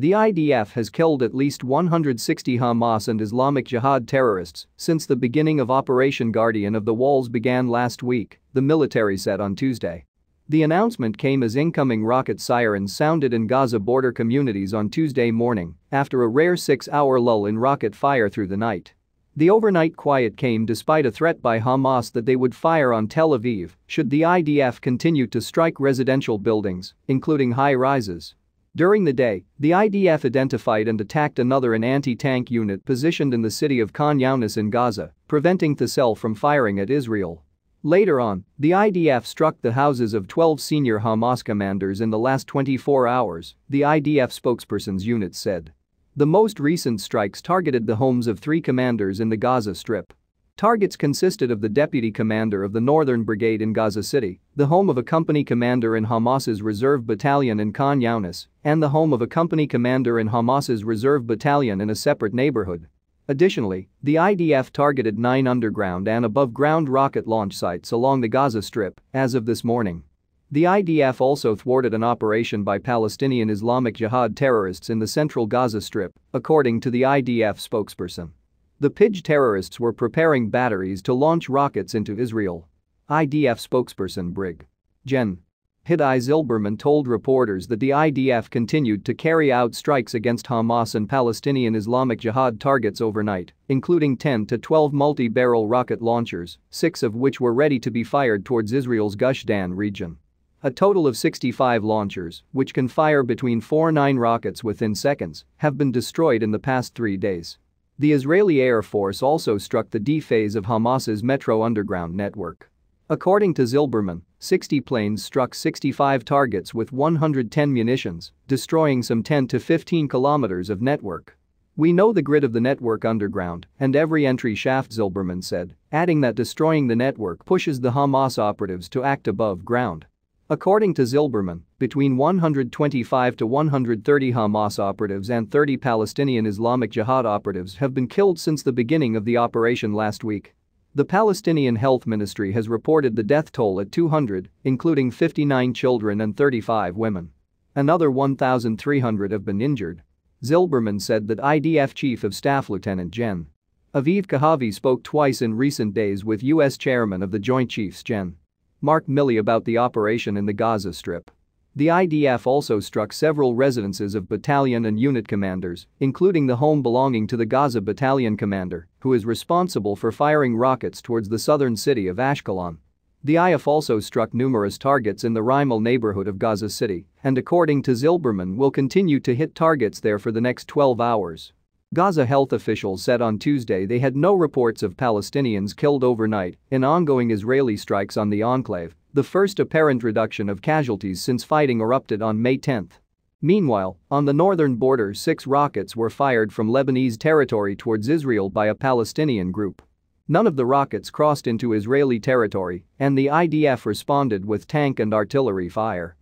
The IDF has killed at least 160 Hamas and Islamic Jihad terrorists since the beginning of Operation Guardian of the Walls began last week, the military said on Tuesday. The announcement came as incoming rocket sirens sounded in Gaza border communities on Tuesday morning after a rare 6-hour lull in rocket fire through the night. The overnight quiet came despite a threat by Hamas that they would fire on Tel Aviv should the IDF continue to strike residential buildings, including high-rises. During the day, the IDF identified and attacked another anti-tank unit positioned in the city of Khan Younis in Gaza, preventing thecell from firing at Israel. Later on, the IDF struck the houses of 12 senior Hamas commanders in the last 24 hours, the IDF spokesperson's unit said. The most recent strikes targeted the homes of 3 commanders in the Gaza Strip. Targets consisted of the deputy commander of the Northern Brigade in Gaza City, the home of a company commander in Hamas's reserve battalion in Khan Younis, and the home of a company commander in Hamas's reserve battalion in a separate neighborhood. Additionally, the IDF targeted 9 underground and above-ground rocket launch sites along the Gaza Strip as of this morning. The IDF also thwarted an operation by Palestinian Islamic Jihad terrorists in the central Gaza Strip, according to the IDF spokesperson. The PIJ terrorists were preparing batteries to launch rockets into Israel. IDF spokesperson Brig Gen. Hidai Zilberman told reporters that the IDF continued to carry out strikes against Hamas and Palestinian Islamic Jihad targets overnight, including 10 to 12 multi-barrel rocket launchers, 6 of which were ready to be fired towards Israel's Gush region. A total of 65 launchers, which can fire between 4 and 9 rockets within seconds, have been destroyed in the past 3 days. The Israeli Air Force also struck the D phase of Hamas's Metro underground network. According to Zilberman, 60 planes struck 65 targets with 110 munitions, destroying some 10 to 15 kilometers of network. We know the grid of the network underground and every entry shaft, Zilberman said, adding that destroying the network pushes the Hamas operatives to act above ground. According to Zilberman, between 125 to 130 Hamas operatives and 30 Palestinian Islamic Jihad operatives have been killed since the beginning of the operation last week. The Palestinian Health Ministry has reported the death toll at 200, including 59 children and 35 women. Another 1,300 have been injured. Zilberman said that IDF Chief of Staff Lieutenant Gen. Aviv Kohavi spoke twice in recent days with U.S. Chairman of the Joint Chiefs Gen. Mark Milley about the operation in the Gaza Strip. The IDF also struck several residences of battalion and unit commanders, including the home belonging to the Gaza battalion commander, who is responsible for firing rockets towards the southern city of Ashkelon. The IDF also struck numerous targets in the Rimal neighborhood of Gaza City and, according to Zilberman, will continue to hit targets there for the next 12 hours. Gaza health officials said on Tuesday they had no reports of Palestinians killed overnight in ongoing Israeli strikes on the enclave, the first apparent reduction of casualties since fighting erupted on May 10. Meanwhile, on the northern border, 6 rockets were fired from Lebanese territory towards Israel by a Palestinian group. None of the rockets crossed into Israeli territory, and the IDF responded with tank and artillery fire.